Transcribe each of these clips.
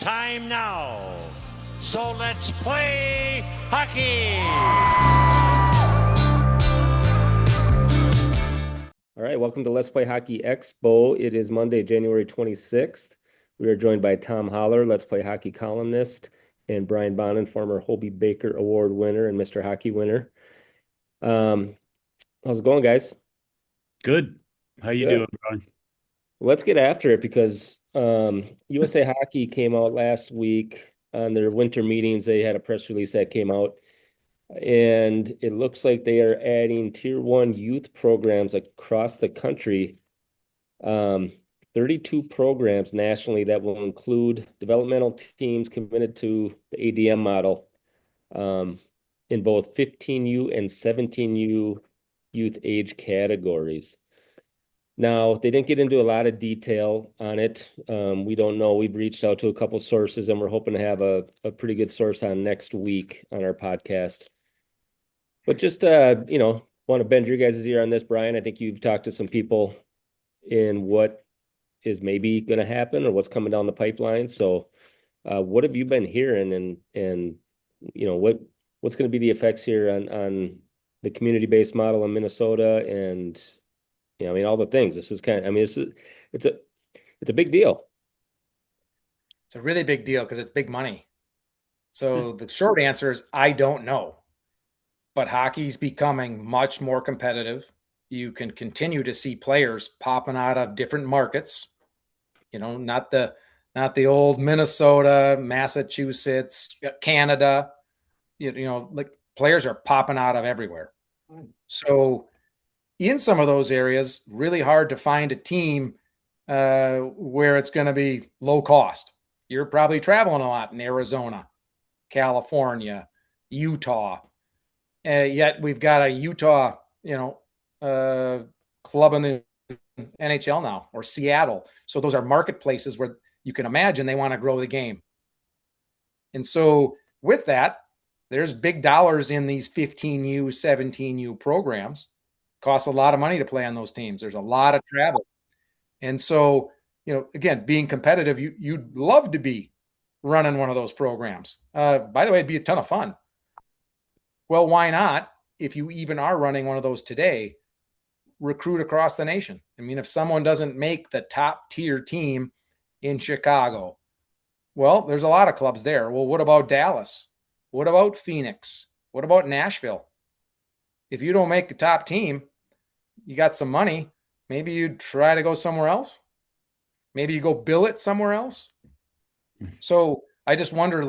time now. So let's play hockey. All right, welcome to Let's Play Hockey Expo. It is Monday, January 26th. We are joined by Tom Holler, Let's Play Hockey columnist, and Brian Bonin, former Hobie Baker Award winner and Mr. Hockey winner. How's it going, guys? Good. How you doing, Brian? Let's get after it because USA Hockey came out last week on their winter meetings. They had a press release that came out, and it looks like they are adding Tier 1 youth programs across the country. 32 programs nationally that will include developmental teams committed to the ADM model in both 15U and 17U youth age categories. Now, they didn't get into a lot of detail on it. We don't know. We've reached out to a couple sources, and we're hoping to have a pretty good source on next week on our podcast. But just, want to bend your guys' ear on this, Brian. I think you've talked to some people in what is maybe going to happen or what's coming down the pipeline. So what have you been hearing and what's going to be the effects here on the community-based model in Minnesota and all the things. This is it's a big deal. It's a really big deal because it's big money. So the short answer is I don't know. But hockey's becoming much more competitive. You can continue to see players popping out of different markets. Not the old Minnesota, Massachusetts, Canada. Like players are popping out of everywhere. So in some of those areas, really hard to find a team where it's going to be low cost. You're probably traveling a lot in Arizona, California, Utah. Yet we've got a Utah, club in the NHL now, or Seattle. So those are marketplaces where you can imagine they want to grow the game. And so with that, there's big dollars in these 15U, 17U programs. Costs a lot of money to play on those teams. There's a lot of travel. And so, again, being competitive, you'd love to be running one of those programs. By the way, it'd be a ton of fun. Well, why not, if you even are running one of those today, recruit across the nation? I mean, if someone doesn't make the top tier team in Chicago, well, there's a lot of clubs there. Well, what about Dallas? What about Phoenix? What about Nashville? If you don't make a top team, you got some money, maybe you try to go somewhere else. Maybe you go bill it somewhere else. So I just wonder,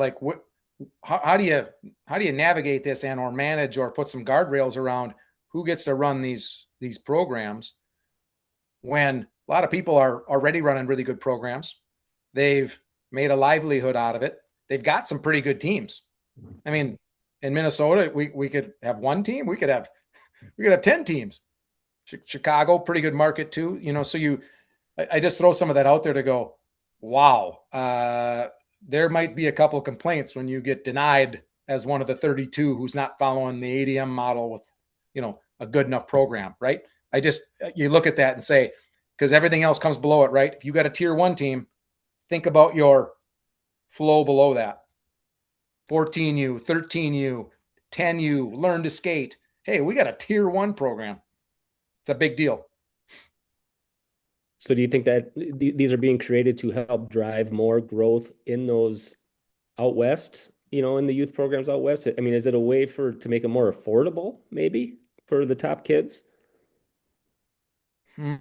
how do you navigate this and or manage or put some guardrails around who gets to run these programs when a lot of people are already running really good programs. They've made a livelihood out of it. They've got some pretty good teams. I mean, in Minnesota, we could have one team. We could have 10 teams. Chicago, pretty good market too. So I just throw some of that out there to go, wow, there might be a couple of complaints when you get denied as one of the 32 who's not following the ADM model with, a good enough program, right? You look at that and say, because everything else comes below it, right? If you got a tier 1 team, think about your flow below that. 14U, 13U, 10U, learn to skate. Hey, we got a tier 1 program. It's a big deal. So do you think that these are being created to help drive more growth in those out west, in the youth programs out west? I mean, is it a way to make it more affordable maybe for the top kids? I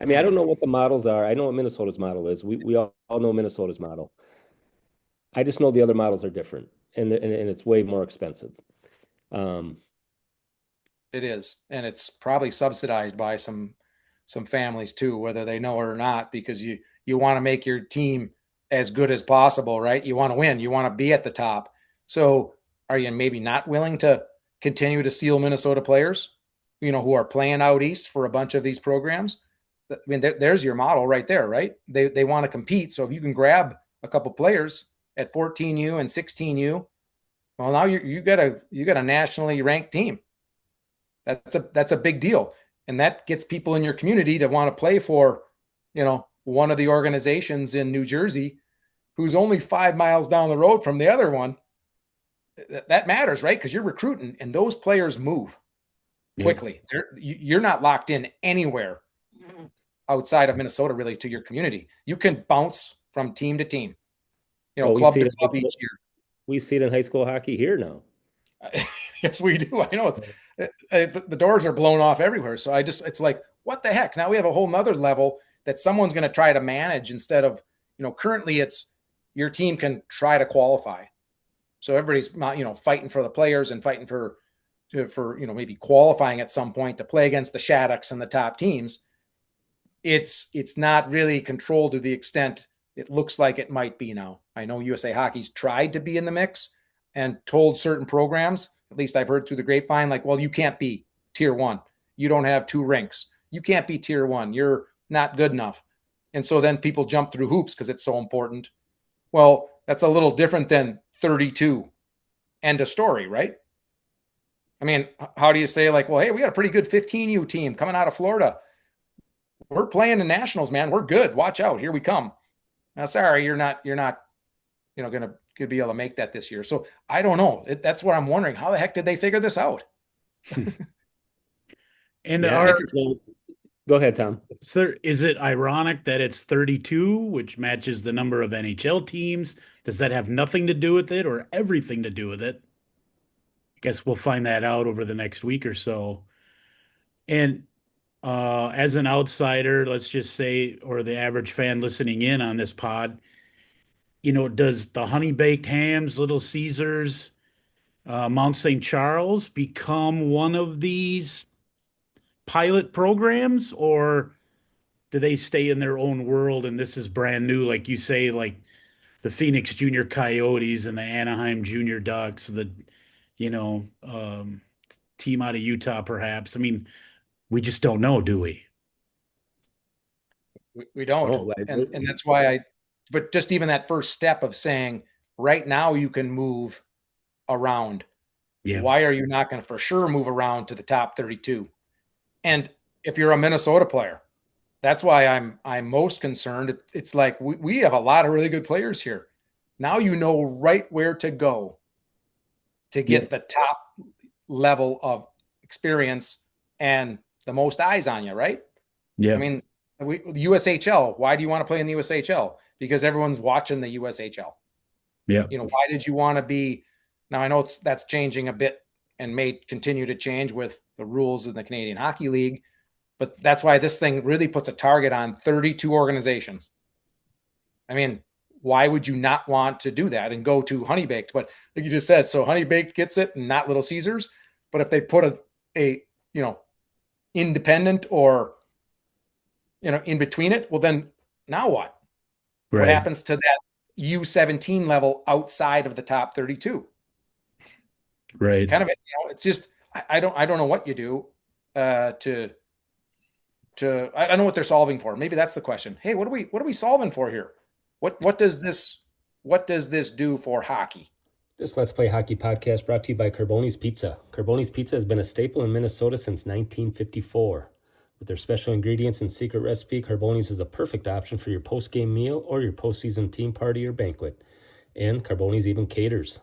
mean, I don't know what the models are. I know what Minnesota's model is. We all know Minnesota's model. I just know the other models are different and it's way more expensive. It is. And it's probably subsidized by some families too, whether they know it or not, because you want to make your team as good as possible, right? You want to win. You want to be at the top. So are you maybe not willing to continue to steal Minnesota players, who are playing out east for a bunch of these programs? I mean, there's your model right there, right? They want to compete. So if you can grab a couple players at 14U and 16U, well, now you got a nationally ranked team. That's a big deal. And that gets people in your community to want to play for, one of the organizations in New Jersey who's only 5 miles down the road from the other one, that matters, right? Because you're recruiting, and those players move quickly. You're not locked in anywhere outside of Minnesota, really, to your community. You can bounce from team to team, club to club each year. We see it in high school hockey here now. Yes, we do. I know the doors are blown off everywhere. So it's like, what the heck? Now we have a whole nother level that someone's going to try to manage instead of, currently it's your team can try to qualify. So everybody's, fighting for the players and fighting for maybe qualifying at some point to play against the Shaddocks and the top teams. It's not really controlled to the extent it looks like it might be now. I know USA Hockey's tried to be in the mix and told certain programs, at least I've heard through the grapevine, like, well, you can't be tier 1. You don't have 2 rinks. You can't be tier 1. You're not good enough. And so then people jump through hoops because it's so important. Well, that's a little different than 32. End of story, right? I mean, how do you say, like, well, hey, we got a pretty good 15U team coming out of Florida. We're playing the Nationals, man. We're good. Watch out. Here we come. Now, sorry, you're not going to be able to make that this year. So I don't know. That's what I'm wondering. How the heck did they figure this out? And go ahead, Tom. Is it ironic that it's 32, which matches the number of NHL teams? Does that have nothing to do with it or everything to do with it? I guess we'll find that out over the next week or so. And as an outsider, let's just say, or the average fan listening in on this pod, does the honey baked hams, Little Caesars, Mount St. Charles become one of these pilot programs, or do they stay in their own world and this is brand new, like you say, like the Phoenix Junior Coyotes and the Anaheim Junior Ducks, the team out of Utah, perhaps? I mean, we just don't know, do we? We don't. And that's why but just even that first step of saying right now you can move around. Yeah. Why are you not going to for sure move around to the top 32? And if you're a Minnesota player, that's why I'm most concerned. It's like we have a lot of really good players here. Now you know right where to go to get the top level of experience and the most eyes on you, right? Yeah. I mean, USHL, why do you want to play in the USHL? Because everyone's watching the USHL. Yeah. Why did you want to be? Now I know that's changing a bit and may continue to change with the rules in the Canadian Hockey League, but that's why this thing really puts a target on 32 organizations. I mean, why would you not want to do that and go to Honey Baked? But like you just said, so Honey Baked gets it and not Little Caesars. But if they put a independent or in between it, well, then now what? Right. What happens to that U17 level outside of the top 32? Right. Kind of, it's just I don't know what you do I don't know what they're solving for. Maybe that's the question. Hey, what are we solving for here? What does this do for hockey? This Let's Play Hockey podcast brought to you by Carboni's Pizza. Carboni's Pizza has been a staple in Minnesota since 1954. With their special ingredients and secret recipe, Carboni's is a perfect option for your post-game meal or your postseason team party or banquet. And Carboni's even caters.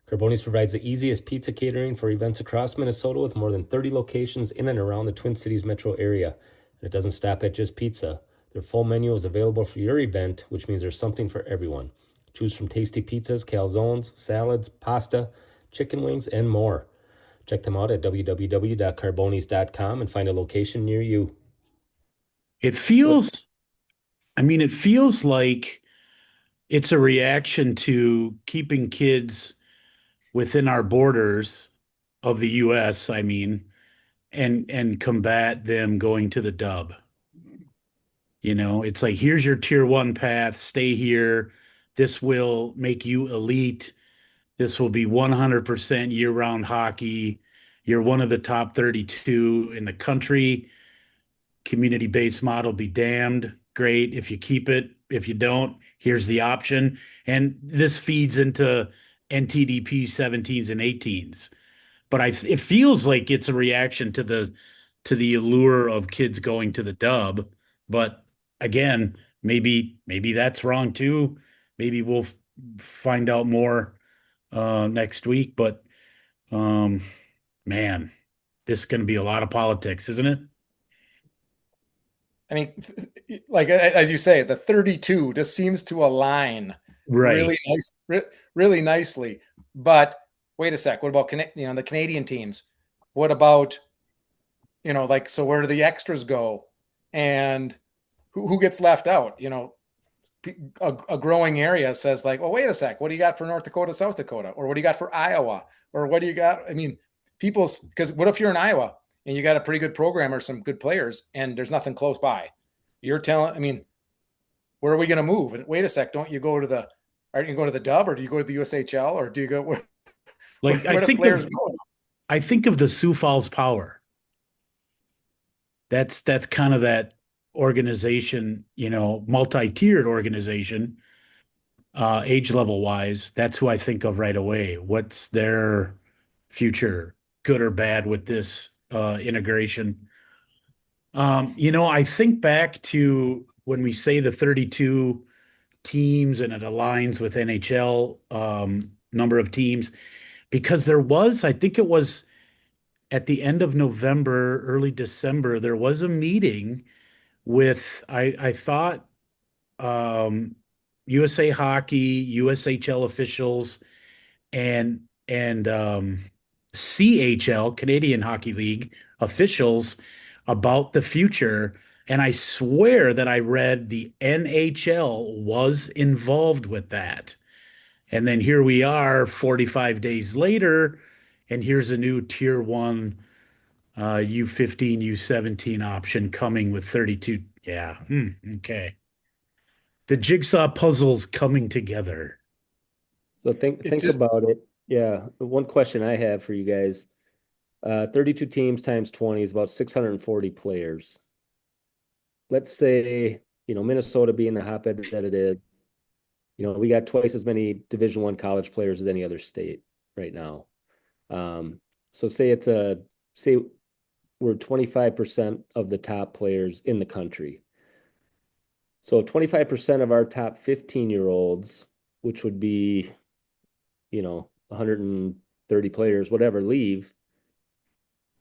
Carboni's provides the easiest pizza catering for events across Minnesota with more than 30 locations in and around the Twin Cities metro area. And it doesn't stop at just pizza. Their full menu is available for your event, which means there's something for everyone. Choose from tasty pizzas, calzones, salads, pasta, chicken wings, and more. Check them out at www.carbonis.com and find a location near you. It feels like it's a reaction to keeping kids within our borders of the U.S., and combat them going to the dub. It's like, here's your tier 1 path, stay here. This will make you elite. This will be 100% year-round hockey. You're one of the top 32 in the country. Community-based model be damned. Great if you keep it. If you don't, here's the option. And this feeds into NTDP 17s and 18s. But it feels like it's a reaction to the allure of kids going to the dub. But again, maybe that's wrong too. maybe we'll find out more next week. But um, man, this is going to be a lot of politics, isn't it? I mean, like as you say, the 32 just seems to align Right. really nicely. But wait a sec, what about the Canadian teams? What about like, so where do the extras go, and who gets left out? A growing area says like, well, wait a sec, what do you got for North Dakota, South Dakota, or what do you got for Iowa, or what do you got? I mean, because what if you're in Iowa and you got a pretty good program or some good players, and there's nothing close by? You're telling, I mean, where are we going to move? And wait a sec, don't you go to the? Are you going to go to the Dub, or do you go to the USHL, or do you go Like where do players go? I think of the Sioux Falls Power. That's kind of that organization, multi-tiered organization, age level wise. That's who I think of right away. What's their future, good or bad, with this integration? I think back to when we say the 32 teams and it aligns with NHL number of teams, because I think it was at the end of November, early December, there was a meeting with I thought um, USA Hockey, USHL officials, and CHL, Canadian Hockey League officials about the future. And I swear that I read the NHL was involved with that. And then here we are 45 days later, and here's a new tier one U15, U17 option coming with 32. Yeah. Okay. The jigsaw puzzle's coming together. So think It think just about it. Yeah, the one question I have for you guys, 32 teams times 20 is about 640 players. Let's say, Minnesota being the hotbed that it is, we got twice as many Division One college players as any other state right now. So say we're 25% of the top players in the country. So 25% of our top 15-year-olds, which would be, 130 players, whatever, leave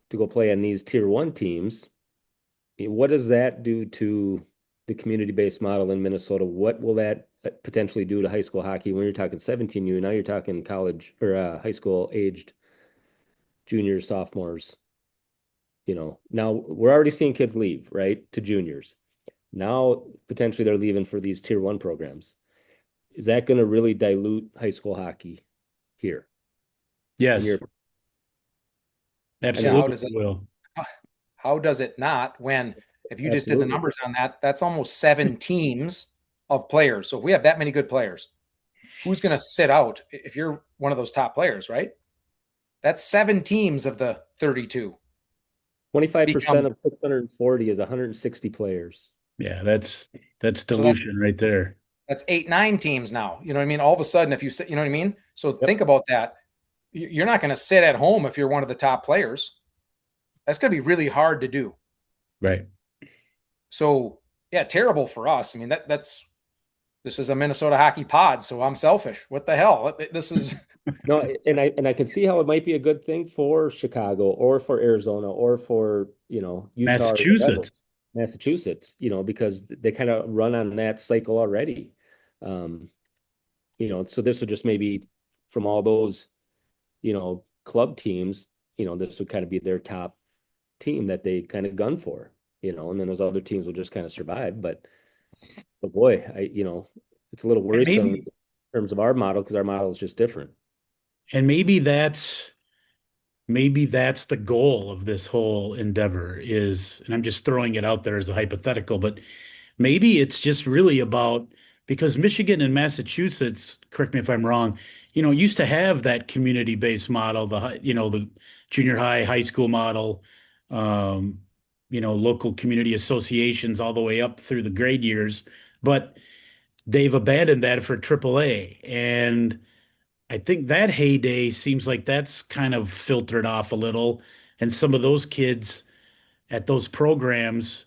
to go play on these tier one teams. What does that do to the community-based model in Minnesota? What will that potentially do to high school hockey when you're talking 17U? Now you're talking college or high school aged juniors, sophomores. Now we're already seeing kids leave, right, to juniors. Now potentially they're leaving for these tier one programs. Is that going to really dilute high school hockey here? In Yes, your, I yeah, mean, absolutely will. how does it not, when if you just did the absolutely. numbers on that, that's almost 7 teams of players. So if we have that many good players, who's going to sit out if you're one of those top players, right? That's 7 teams of the 32 25% become, of 640 is 160 players. Yeah, that's so that's dilution right there. that's 8, 9 teams now. You know what I mean? All of a sudden, if you sit, you know what I mean? So Yep. think about that. You're not going to sit at home if you're one of the top players. That's going to be really hard to do. Right. So yeah, terrible for us. I mean, this is a Minnesota hockey pod, so I'm selfish. What the hell? This is No, and I can see how it might be a good thing for Chicago or for Arizona or for, Utah or whatever, Massachusetts. Massachusetts, because they kind of run on that cycle already. Um, so this would just maybe from all those, club teams, this would kind of be their top team that they kind of gun for, and then those other teams will just kind of survive. But boy, it's a little And worrisome in terms of our model because our model is just different. maybe that's the goal of this whole endeavor is, and I'm just throwing it out there as a hypothetical, but maybe it's just really about, because Michigan and Massachusetts, correct me if I'm wrong, used to have that community-based model, the junior high, high school model, um, local community associations all the way up through the grade years, but they've abandoned that for AAA. And I think that heyday seems like that's kind of filtered off a little. And some of those kids at those programs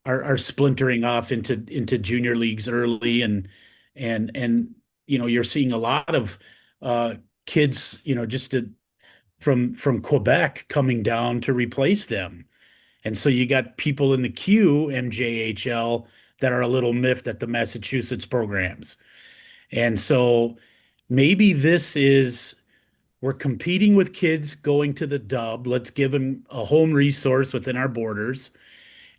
are splintering off into junior leagues early, and and you're seeing a lot of kids, from Quebec coming down to replace them. And so you got people in the queue, MJHL, that are a little miffed at the Massachusetts programs. And so maybe we're competing with kids going to the dub. Let's give them a home resource within our borders.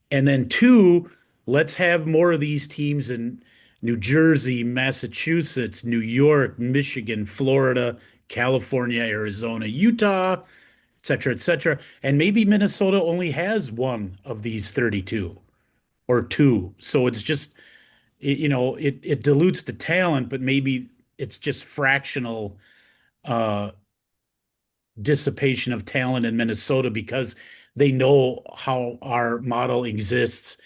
And then two, let's have more of these teams in New Jersey, Massachusetts, New York, Michigan, Florida, California, Arizona, Utah, et cetera, et cetera. And maybe Minnesota only has one of these 32 or two. So it's just, it dilutes the talent, but maybe it's just fractional uh, dissipation of talent in Minnesota because they know how our model exists.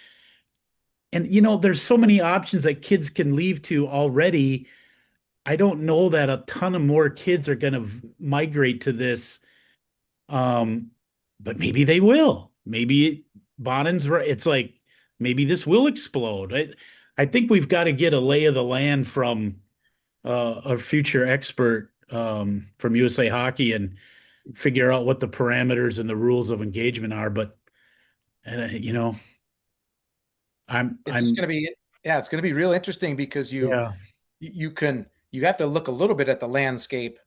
And, there's so many options that kids can leave to already. I don't know that a ton of more kids are going to migrate to this. But maybe they will. Maybe Bonin's right. It's like maybe this will explode. I think we've got to get a lay of the land from a future expert from USA Hockey and figure out what the parameters and the rules of engagement are. But and It's just going to be, yeah, it's going to be real interesting because you have to look a little bit at the landscape,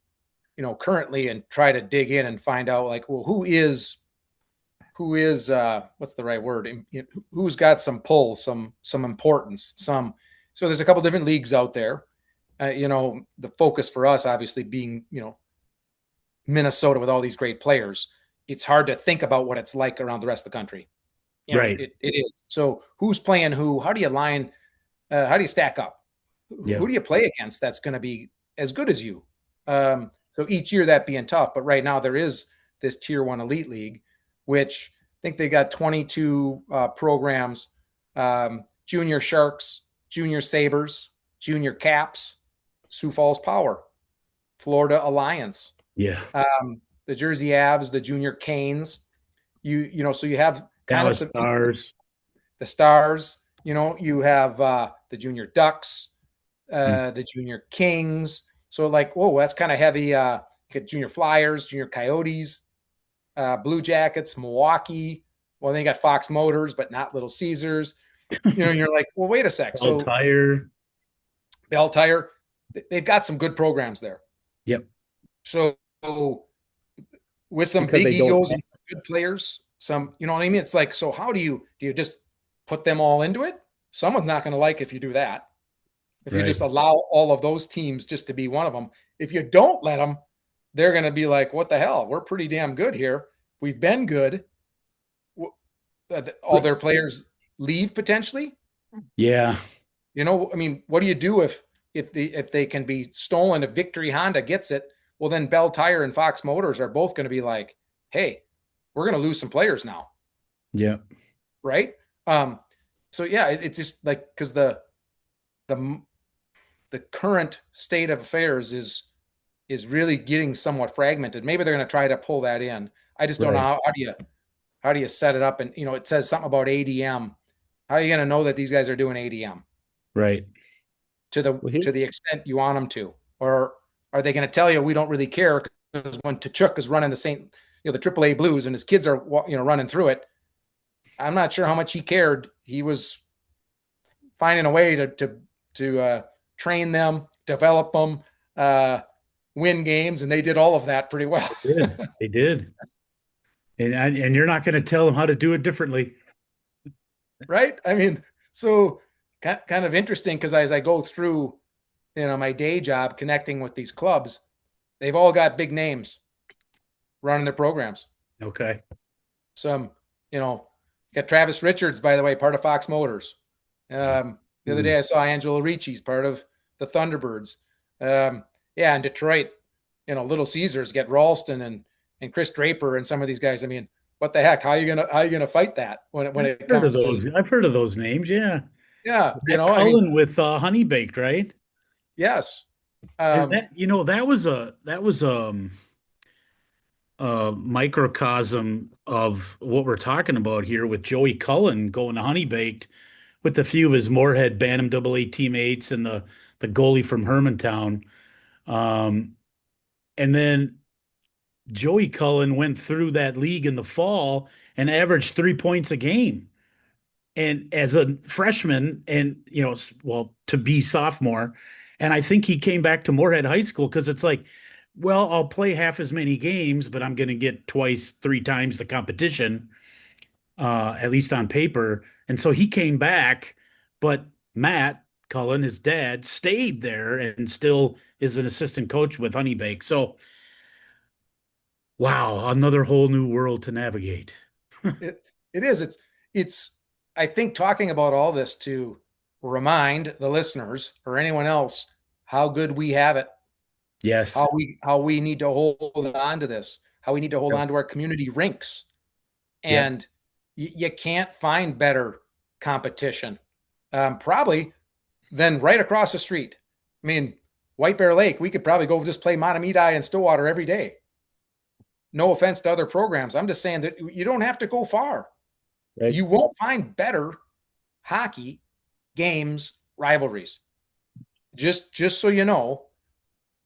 currently and try to dig in and find out like, well, who is what's the right word? Who's got some pull, some importance, so there's a couple different leagues out there. The focus for us obviously being, Minnesota with all these great players. It's hard to think about what it's like around the rest of the country. Right. It is. So who's playing who? How do you line? How do you stack up? Yeah. Who do you play against that's going to be as good as you? So each year that being tough. But right now there is this Tier 1 Elite League, which I think they got 22 programs, Junior Sharks, Junior Sabres, Junior Caps, Sioux Falls Power, Florida Alliance, the Jersey Avs, the Junior Canes. So you have kind Dallas of Stars. The Stars, you have the Junior Ducks, the Junior Kings. So like, whoa, that's kind of heavy. You get Junior Flyers, Junior Coyotes, Blue Jackets, Milwaukee. Well, then you got Fox Motors, but not Little Caesars. You're like, well, wait a sec. Bell Tire, they've got some good programs there. Yep. So with some big egos and good players, some, you know what I mean? It's like, so how do you just put them all into it? Someone's not going to like if you do that. If you just allow all of those teams just to be one of them. If you don't let them, they're going to be like, what the hell? We're pretty damn good here. We've been good. All their players leave potentially. Yeah. I mean, what do you do if they can be stolen? If Victory Honda gets it, well, then Bell Tire and Fox Motors are both going to be like, hey, we're going to lose some players now. Yeah. Right. So yeah, it's just like, because the current state of affairs is really getting somewhat fragmented. Maybe they're going to try to pull that in. I just don't know how do you set it up? And it says something about ADM. How are you going to know that these guys are doing ADM? Right. To the extent you want them to, or are they going to tell you we don't really care? Because when Tkachuk is running the AAA Blues and his kids are running through it, I'm not sure how much he cared. He was finding a way to train them, develop them, win games, and they did all of that pretty well. They did. And you're not going to tell them how to do it differently. Right? I mean, so kind of interesting, because as I go through, my day job connecting with these clubs, they've all got big names running their programs. Okay. Some, got Travis Richards, by the way, part of Fox Motors. The other day I saw Angelo Ricci's part of the Thunderbirds. In Detroit, Little Caesars get Ralston and Chris Draper and some of these guys. I mean, what the heck? How are you gonna fight that when it comes to? I've heard of those names. Yeah. Yeah. Cullen with Honey Baked, right? Yes. That was a microcosm of what we're talking about here with Joey Cullen going to Honey Baked with a few of his Moorhead Bantam AA teammates and the the goalie from Hermantown. And then Joey Cullen went through that league in the fall and averaged 3 points a game. And as a freshman, and well, to be sophomore, and I think he came back to Moorhead High School because it's like, well, I'll play half as many games, but I'm going to get twice, three times the competition, at least on paper. And so he came back, but Matt Cullen, his dad, stayed there and still is an assistant coach with Honeybake. So, wow, another whole new world to navigate. It is. It's I think talking about all this to remind the listeners or anyone else how good we have it, Yes. how we need to hold on to this, how we need to hold on to our community rinks. And you can't find better competition, probably, than right across the street. I mean, White Bear Lake, we could probably go just play Matamidi and Stillwater every day. No offense to other programs. I'm just saying that you don't have to go far. Right. You won't find better hockey games, rivalries. Just so you know,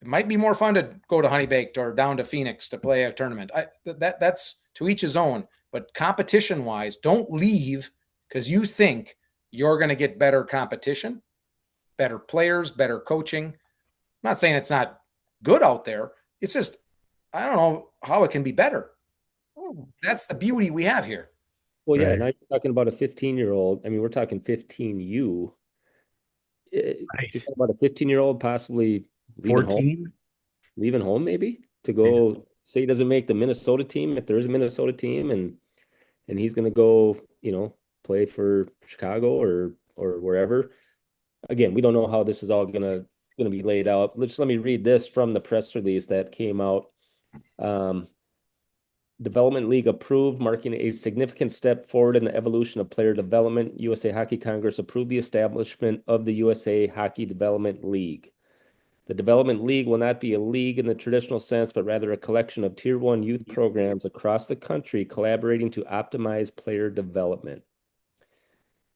it might be more fun to go to Honeybaked or down to Phoenix to play a tournament. That's to each his own. But competition-wise, don't leave because you think you're going to get better competition, better players, better coaching. I'm not saying it's not good out there. It's just, I don't know how it can be better. That's the beauty we have here. Well, yeah, Right. now you're talking about a 15-year-old. I mean, we're talking 15U. You're Right. talking about a 15-year-old possibly leaving home, 14. Maybe to go say he doesn't make the Minnesota team, if there is a Minnesota team, and he's going to go, play for Chicago or wherever. Again, we don't know how this is all gonna be laid out. Let me read this from the press release that came out. Development League approved, marking a significant step forward in the evolution of player development. USA Hockey Congress approved the establishment of the USA Hockey Development League. The Development League will not be a league in the traditional sense, but rather a collection of Tier 1 youth programs across the country collaborating to optimize player development.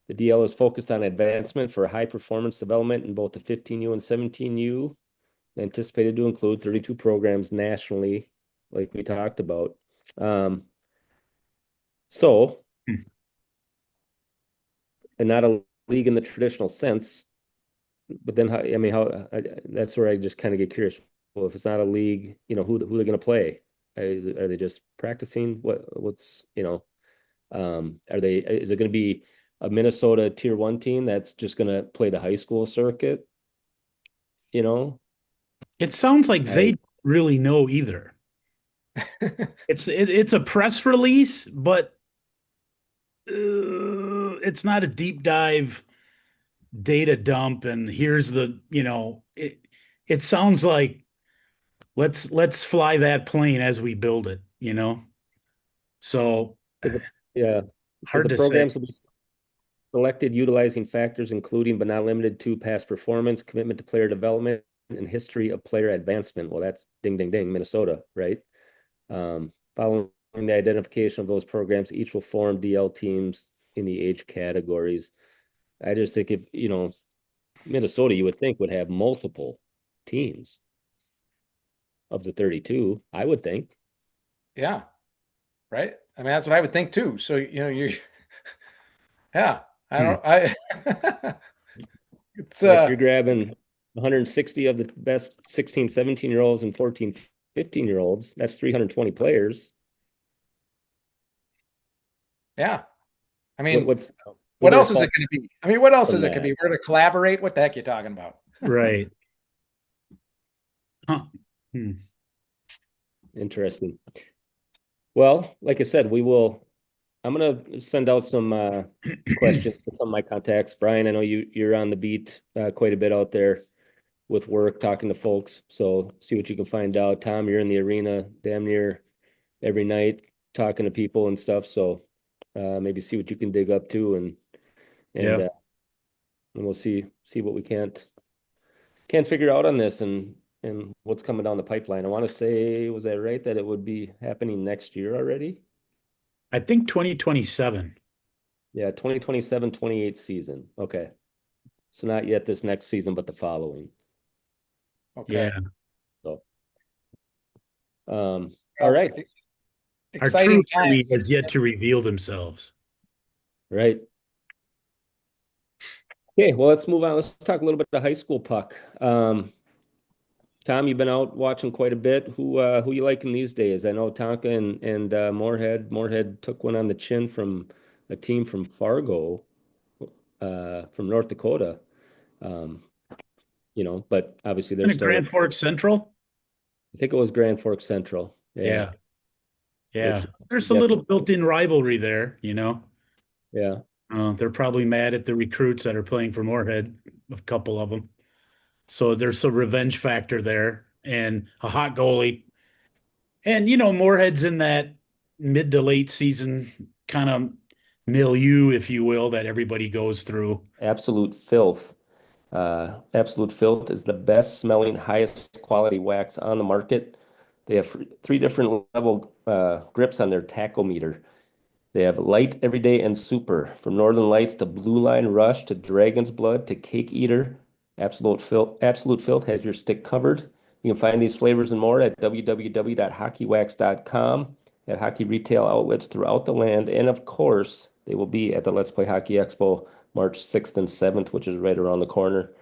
The DL is focused on advancement for high performance development in both the 15U and 17U, anticipated to include 32 programs nationally, like we talked about. So, and not a league in the traditional sense, but then that's where I just kind of get curious. Well, if it's not a league, who are they going to play? Are they just practicing? Is it going to be a Minnesota Tier 1 team that's just going to play the high school circuit? It sounds like they don't really know either. It's a press release, but it's not a deep dive data dump. And here's it sounds like let's fly that plane as we build it. So yeah, hard the to programs say. will be selected utilizing factors including but not limited to past performance, commitment to player development, and history of player advancement. Well, that's ding, ding, ding, Minnesota, right? Following the identification of those programs, each will form DL teams in the age categories. I just think if, Minnesota, you would think would have multiple teams of the 32, I would think. Yeah. Right. I mean, that's what I would think too. So, yeah, it's Like you're grabbing 160 of the best 16, 17-year-olds and 14, 15-year-olds. That's 320 players. Yeah. I mean, what else is it going to be? I mean, what else is it going to be? We're going to collaborate. What the heck are you talking about? Right. Interesting. Well, like I said, I'm going to send out some questions to some of my contacts. Brian, I know you're on the beat quite a bit out there with work, talking to folks. So see what you can find out. Tom, you're in the arena damn near every night talking to people and stuff. So maybe see what you can dig up too. And we'll see what we can't figure out on this and what's coming down the pipeline. I want to say, was that right, that it would be happening next year already? I think 2027. Yeah, 2027, 28 season. Okay. So not yet this next season, but the following. Yeah. So, all right. Our Exciting true enemy times. has yet to reveal themselves. Right. Okay, well, let's move on. Let's talk a little bit of high school puck. Tom, you've been out watching quite a bit. Who you liking these days? I know Tonka and Moorhead. Moorhead took one on the chin from a team from Fargo, from North Dakota. Um, but obviously they're And a still. Grand Forks Central. I think it was Grand Forks Central. Yeah, Yeah. they're Yeah. There's a little definitely. built-in rivalry there, you know. Yeah, They're probably mad at the recruits that are playing for Moorhead, a couple of them. So there's a revenge factor there and a hot goalie. And, Moorhead's in that mid to late season kind of milieu, if you will, that everybody goes through. absolute filth. Absolute Filth is the best smelling, highest quality wax on the market. They have three different level grips on their tachometer. They have light, everyday, and super. From Northern Lights to Blue Line Rush to Dragon's Blood to Cake Eater. Absolute Filth has your stick covered. You can find these flavors and more at www.hockeywax.com, at hockey retail outlets throughout the land. And of course, they will be at the Let's Play Hockey Expo March 6th and 7th, which is right around the corner.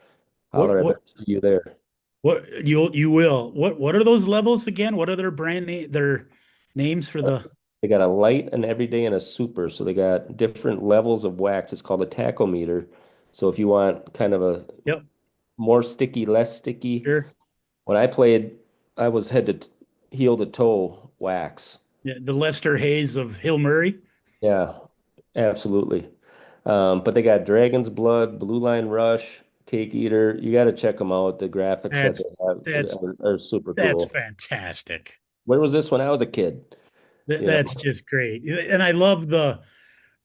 What Holler, I what bet see you there. what you will. What are those levels again? What are their brand name their names for the They got a light, an everyday, and a super. So they got different levels of wax. It's called a tachometer. So if you want kind of a Yep, more sticky, less sticky. sure. When I played, I was head to heel to toe wax. Yeah, the Lester Hayes of Hill Murray. Yeah, absolutely. But they got Dragon's Blood, Blue Line Rush, Cake Eater. You got to check them out. The graphics that That's they have that's are super that's cool. fantastic. Where was this when I was a kid? You know, That's just great. And I love the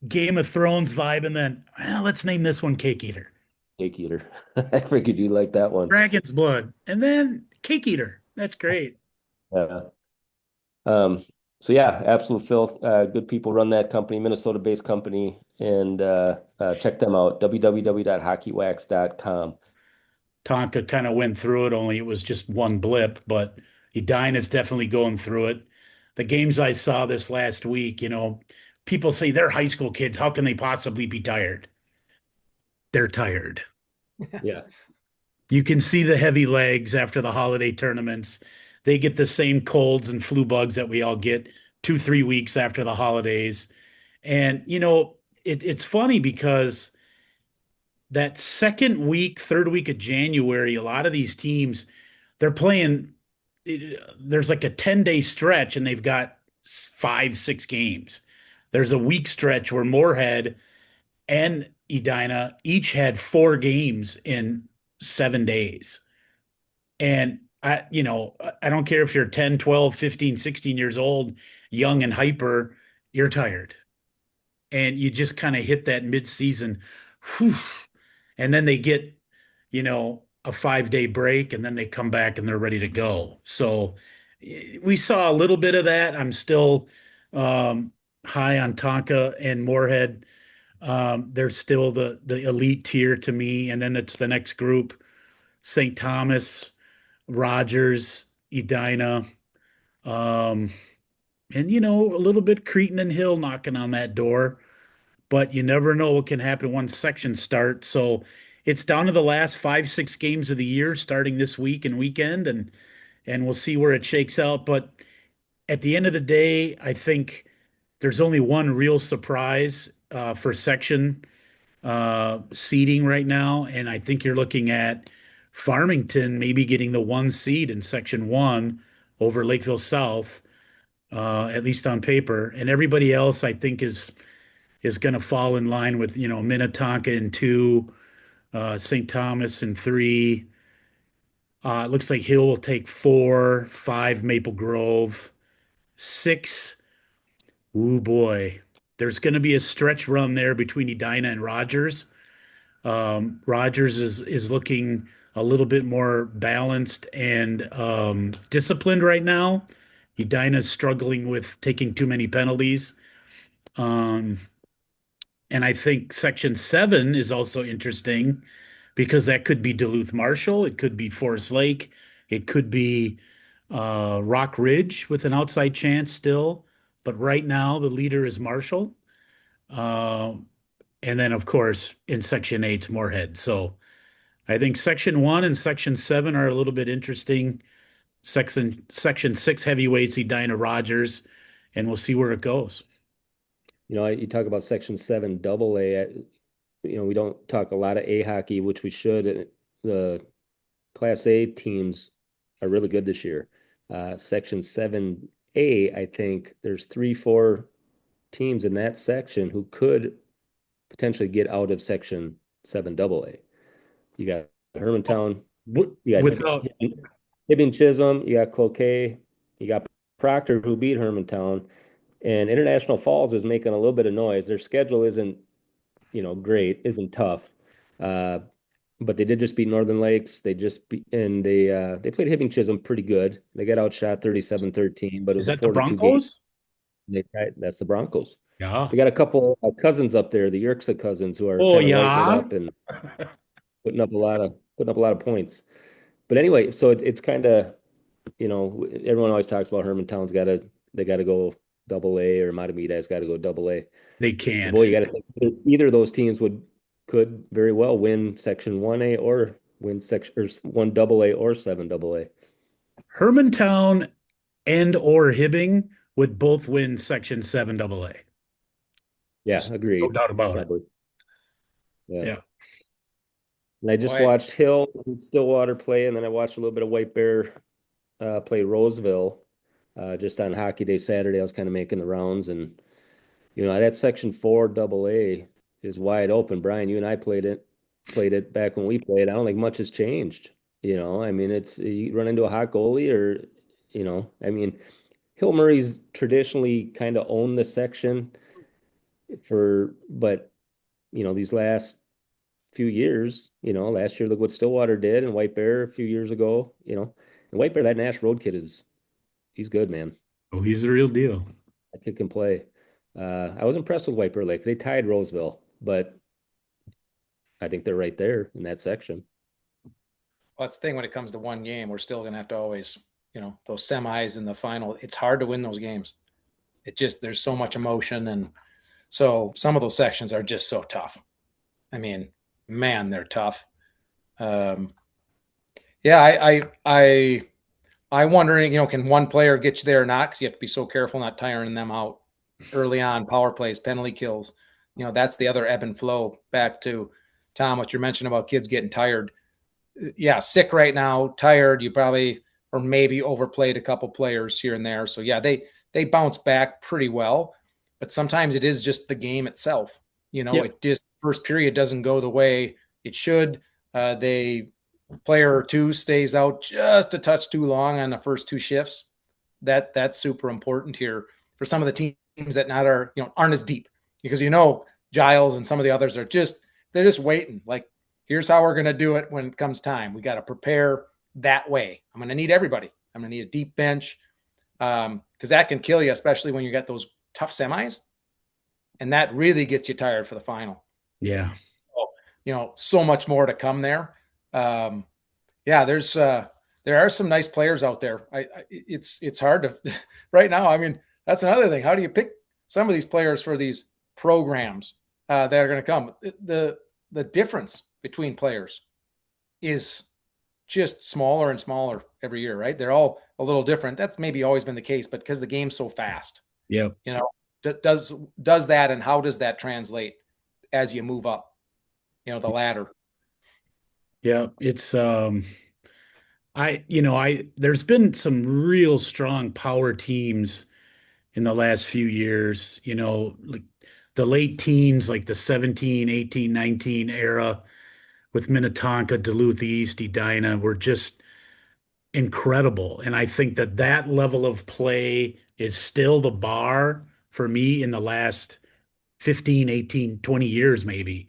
Game of Thrones vibe. And then, well, let's name this one Cake Eater. Cake Eater. I figured you like that one. Dragon's Blood. And then Cake Eater. That's great. Yeah. Um, so yeah, Absolute Filth. Good people run that company, Minnesota-based company, and check them out. www.hockeywax.com. Tonka kind of went through it, only it was just one blip, but Edina's definitely going through it. The games I saw this last week, people say they're high school kids. How can they possibly be tired? They're tired. Yeah. You can see the heavy legs after the holiday tournaments. They get the same colds and flu bugs that we all get 2, 3 weeks after the holidays. And, it's funny because that second week, third week of January, a lot of these teams, they're playing, there's like a 10-day stretch and they've got 5, 6 games. There's a week stretch where Moorhead and Edina each had 4 games in 7 days. And I don't care if you're 10, 12, 15, 16 years old, young and hyper, you're tired. And you just kind of hit that mid-season, whew, and then they get, a 5-day break and then they come back and they're ready to go. So we saw a little bit of that. I'm still high on Tonka and Moorhead. They're still the elite tier to me. And then it's the next group, St. Thomas, Rogers, Edina, um, and a little bit Cretin and Hill knocking on that door. But you never know what can happen once sections start. So it's down to the last 5, 6 games of the year, starting this week and weekend, and we'll see where it shakes out. But at the end of the day, I think there's only one real surprise for section seeding right now, and I think you're looking at Farmington maybe getting the 1 seed in Section 1 over Lakeville South, at least on paper, and everybody else I think is going to fall in line with Minnetonka in 2, St. Thomas in 3. It looks like Hill will take 4, 5 Maple Grove, 6. Ooh boy, there's going to be a stretch run there between Edina and Rogers. Rogers is looking a little bit more balanced and disciplined right now. Edina's struggling with taking too many penalties. Um, and I think Section 7 is also interesting because that could be Duluth Marshall, it could be Forest Lake, it could be Rock Ridge with an outside chance still. But right now, the leader is Marshall. Uh, and then, of course, in Section 8's Moorhead. So I think Section 1 and Section 7 are a little bit interesting. Section 6 heavyweights, Edina Rogers, and we'll see where it goes. You talk about Section 7 double A. We don't talk a lot of A hockey, which we should. The Class A teams are really good this year. Section 7A, I think there's 3-4 teams in that section who could potentially get out of Section 7 AA. You got Hermantown, you got Without Hibbing Chisholm, you got Cloquet, you got Proctor, who beat Hermantown, and International Falls is making a little bit of noise. Their schedule isn't, great, isn't tough. But they did just beat Northern Lakes. They played Hibbing Chisholm pretty good. They got outshot 37-13, but it is was a that the 4-2 game. Broncos? That's the Broncos. Yeah. They got a couple of cousins up there, the Yerxa cousins, who are Oh, kind of lighting it yeah. up and putting up a lot of points. But anyway, so it's kind of, everyone always talks about Hermantown's they got to go double A, or Matamita's got to go double A. They But can't. boy, you got to think either of those teams could very well win Section 1A or win section or 1 AA or 7 AA. Hermantown and or Hibbing would both win Section 7 AA. Yeah, agreed. No doubt about it. Yeah. Yeah. And I just Boy. watched Hill and Stillwater play, and then I watched a little bit of White Bear play Roseville just on Hockey Day Saturday. I was kind of making the rounds, and that Section 4 AA is wide open. Brian, you and I played it back when we played. I don't think much has changed. I mean, it's you run into a hot goalie, or I mean, Hill Murray's traditionally kind of owned the section but these last few years, last year, look what Stillwater did, and White Bear a few years ago, and White Bear, that Nash Road kid he's good, man. Oh, he's the real deal. That kid can play. I was impressed with White Bear Lake. They tied Roseville, but I think they're right there in that section. Well, that's the thing when it comes to one game, we're still going to have to always, those semis and the final, it's hard to win those games. There's so much emotion. And so some of those sections are just so tough. I mean, man, they're tough. I wondering, can one player get you there or not? Because you have to be so careful not tiring them out early on. Power plays, penalty kills. That's the other ebb and flow. Back to Tom, what you're mentioning about kids getting tired. Yeah, sick right now, tired. You probably or maybe overplayed a couple players here and there. So yeah, they bounce back pretty well. But sometimes it is just the game itself. It just first period doesn't go the way it should. Player or two stays out just a touch too long on the first two shifts. That's super important here for some of the teams that aren't as deep, because Giles and some of the others they're just waiting. Like, here's how we're going to do it when it comes time. We got to prepare that way. I'm going to need everybody. I'm going to need a deep bench because that can kill you, especially when you get those tough semis, and that really gets you tired for the final. Yeah. So much more to come there. There are some nice players out there. It's hard to right now. I mean, that's another thing. How do you pick some of these players for these programs that are going to come? The difference between players is just smaller and smaller every year, right? They're all a little different. That's maybe always been the case, but because the game's so fast, does that, and how does that translate as you move up, the ladder? Yeah, it's there's been some real strong power teams in the last few years, like the late teens, like the 17, 18, 19 era with Minnetonka, Duluth East, Edina were just incredible. And I think that level of play is still the bar for me in the last 15, 18, 20 years, maybe.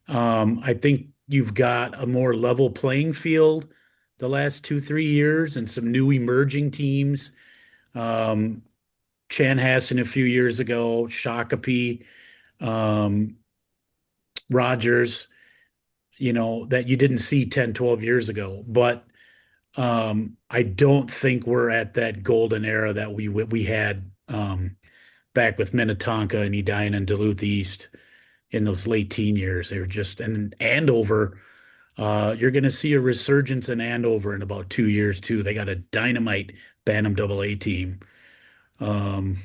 I think you've got a more level playing field the last 2-3 years and some new emerging teams. Chanhassen a few years ago, Shakopee, Rogers. that you didn't see 10, 12 years ago. But I don't think we're at that golden era that we had back with Minnetonka and Edina and Duluth East in those late teen years. They were just, and Andover, you're going to see a resurgence in Andover in about 2 years too. They got a dynamite Bantam AA team. And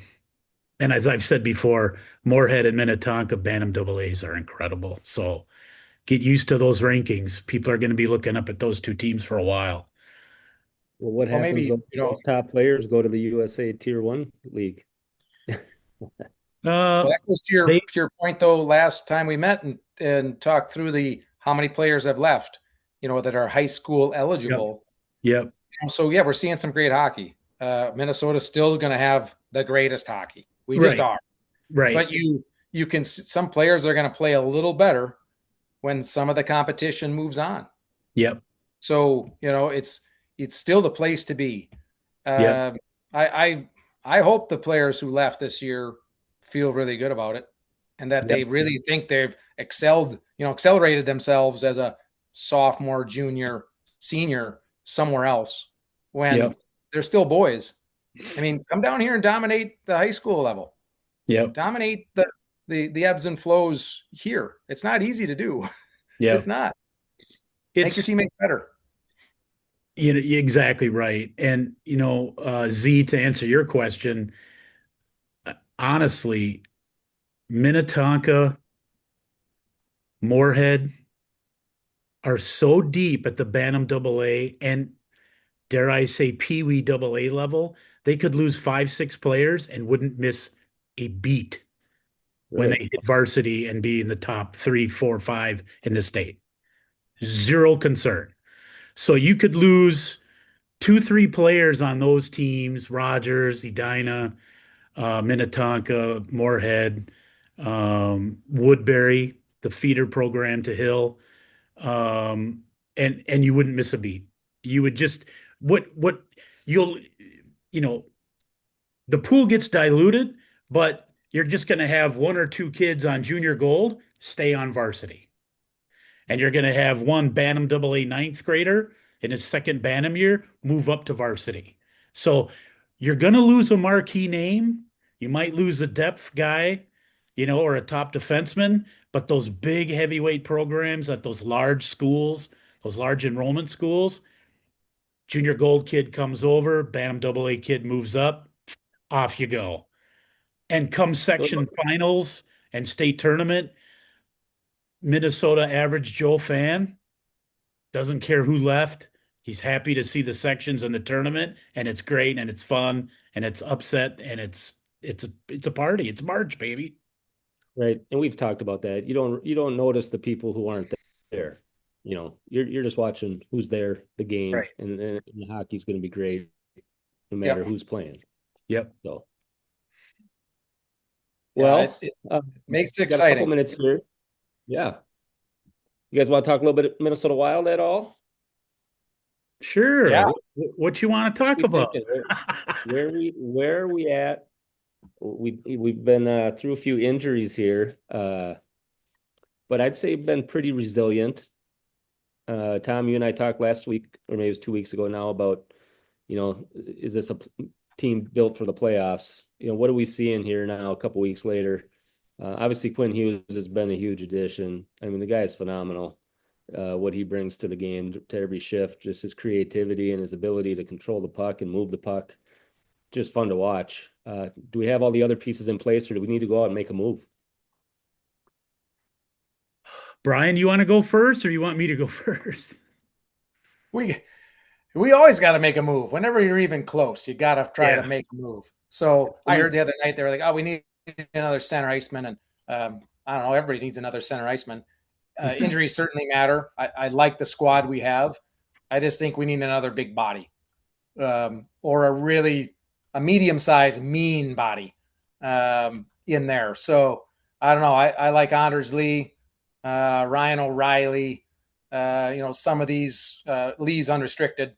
as I've said before, Moorhead and Minnetonka Bantam AA's are incredible. So get used to those rankings. People are going to be looking up at those two teams for a while. Well, what Well, happens maybe, when those top players go to the USA Tier 1 league? well, that goes to They, your point though. Last time we met and talked through how many players have left, that are high school eligible. yep, So yeah, we're seeing some great hockey. Minnesota's still going to have the greatest hockey. We just Right. are. right. But you can, some players are going to play a little better when some of the competition moves on. Yep. So it's still the place to be. Yep. I hope the players who left this year feel really good about it, and that they really think they've accelerated themselves as a sophomore, junior, senior somewhere else when Yep. they're still boys. I mean, come down here and dominate the high school level. Yep. Dominate the ebbs and flows here. It's not easy to do. Yep. It's not. Make your teammates better. You're exactly right. And, Z, to answer your question, honestly, Minnetonka, Moorhead are so deep at the Bantam AA and, dare I say, Pee Wee AA level, they could lose 5, 6 players and wouldn't miss a beat when they hit varsity and be in the top 3, 4, 5 in the state. Zero concern. So you could lose 2, 3 players on those teams: Rogers, Edina, Minnetonka, Moorhead, Woodbury, the feeder program to Hill, and you wouldn't miss a beat. You would just what you'll the pool gets diluted, but you're just going to have 1 or 2 kids on junior gold stay on varsity. And you're going to have one Bantam AA ninth grader in his second Bantam year move up to varsity. So you're going to lose a marquee name. You might lose a depth guy, or a top defenseman, but those big heavyweight programs at those large schools, those large enrollment schools, junior gold kid comes over, Bantam AA kid moves up, off you go. And come section finals and state tournament, Minnesota average Joe fan doesn't care who left. He's happy to see the sections in the tournament, and it's great, and it's fun, and it's upset, and it's a party. It's March, baby. Right. And we've talked about that. You don't notice the people who aren't there. You're just watching who's there, the game, Right. and the hockey's going to be great no matter who's playing. Yep. So, well, it makes it exciting. Got a couple minutes here. Yeah. You guys want to talk a little bit of Minnesota Wild at all? Sure. Yeah. What you want to talk about? Where are we at? We've been through a few injuries here, but I'd say been pretty resilient. Tom, you and I talked last week, or maybe it was 2 weeks ago now, about is this a team built for the playoffs? What are we seeing here now? A couple weeks later, obviously Quinn Hughes has been a huge addition. I mean, the guy is phenomenal. What he brings to the game, to every shift, just his creativity and his ability to control the puck and move the puck, just fun to watch. Do we have all the other pieces in place, or do we need to go out and make a move? Brian, you want to go first, or you want me to go first? We always got to make a move. Whenever you're even close, you got to try to make a move. So I heard the other night they were like, "Oh, we need another center iceman," and I don't know. Everybody needs another center iceman. Injuries certainly matter. I like the squad we have. I just think we need another big body, or a medium-sized mean body in there. So I don't know. I like Anders Lee, Ryan O'Reilly. Some of these Lee's unrestricted.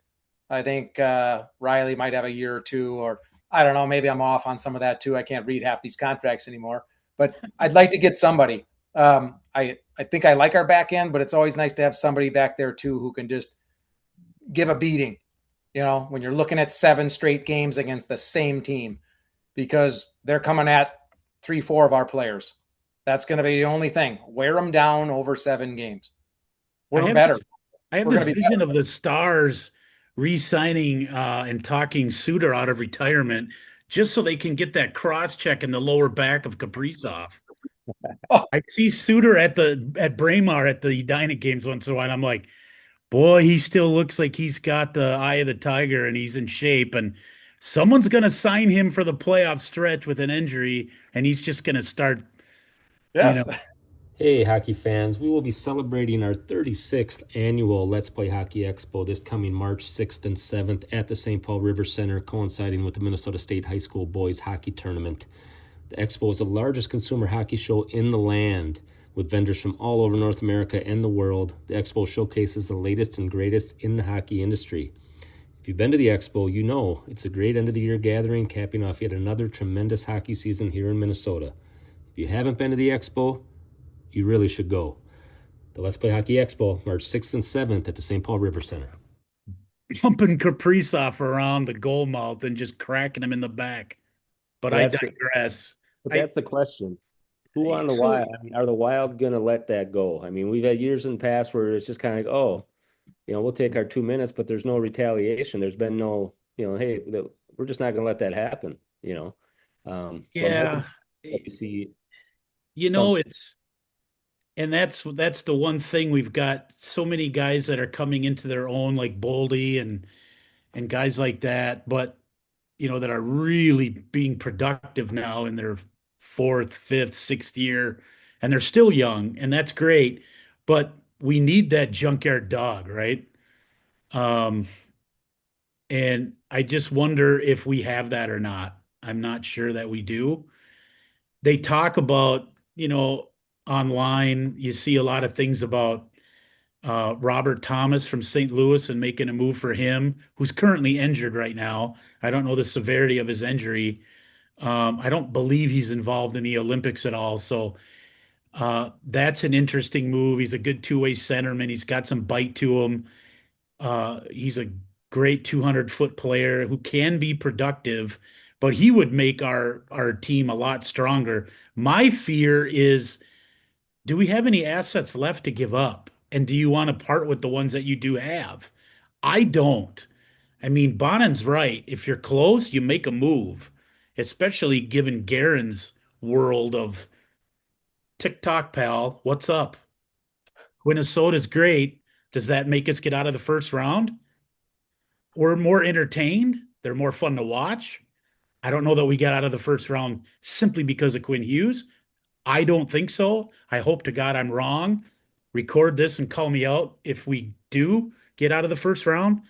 I think Riley might have a year or two, or I don't know. Maybe I'm off on some of that too. I can't read half these contracts anymore. But I'd like to get somebody. I think I like our back end, but it's always nice to have somebody back there too who can just give a beating, when you're looking at 7 straight games against the same team, because they're coming at 3-4 of our players. That's going to be the only thing. Wear them down over 7 games. We're better. I have this vision of the Stars re-signing and talking Suter out of retirement just so they can get that cross-check in the lower back of Kaprizov. Oh. I see Suter at Braemar at the Edina games once in a while. I'm like, boy, he still looks like he's got the eye of the tiger and he's in shape. And someone's going to sign him for the playoff stretch with an injury, and he's just going to start. Yes. Hey, hockey fans, we will be celebrating our 36th annual Let's Play Hockey Expo this coming March 6th and 7th at the St. Paul River Center, coinciding with the Minnesota State High School Boys Hockey Tournament. The Expo is the largest consumer hockey show in the land, with vendors from all over North America and the world. The Expo showcases the latest and greatest in the hockey industry. If you've been to the Expo, you know it's a great end-of-the-year gathering, capping off yet another tremendous hockey season here in Minnesota. If you haven't been to the Expo, you really should go. The Let's Play Hockey Expo, March 6th and 7th at the St. Paul River Center. Pumping Kaprizov around the goal mouth and just cracking him in the back. But I digress. But that's the question. Who on the Wild? I mean, are the Wild going to let that go? I mean, we've had years in the past where it's just kind of like, oh, we'll take our 2 minutes, but there's no retaliation. There's been no, hey, we're just not going to let that happen, So yeah. you see, and that's the one thing. We've got so many guys that are coming into their own, like Boldy and guys like that, but that are really being productive now in their 4th, 5th, 6th year, and they're still young, and that's great. But we need that junkyard dog, right? And I just wonder if we have that or not. I'm not sure that we do. They talk about, online, you see a lot of things about Robert Thomas from St. Louis and making a move for him, who's currently injured right now. I don't know the severity of his injury. I don't believe he's involved in the Olympics at all. So that's an interesting move. He's a good two-way centerman. He's got some bite to him. He's a great 200-foot player who can be productive, but he would make our team a lot stronger. My fear is, do we have any assets left to give up? And do you want to part with the ones that you do have? I don't. I mean, Bonin's right. If you're close, you make a move, especially given Guerin's world of TikTok, pal. What's up? Minnesota's great. Does that make us get out of the first round? We're more entertained. They're more fun to watch. I don't know that we got out of the first round simply because of Quinn Hughes. I don't think so. I hope to God I'm wrong. Record this and call me out if we do get out of the first round.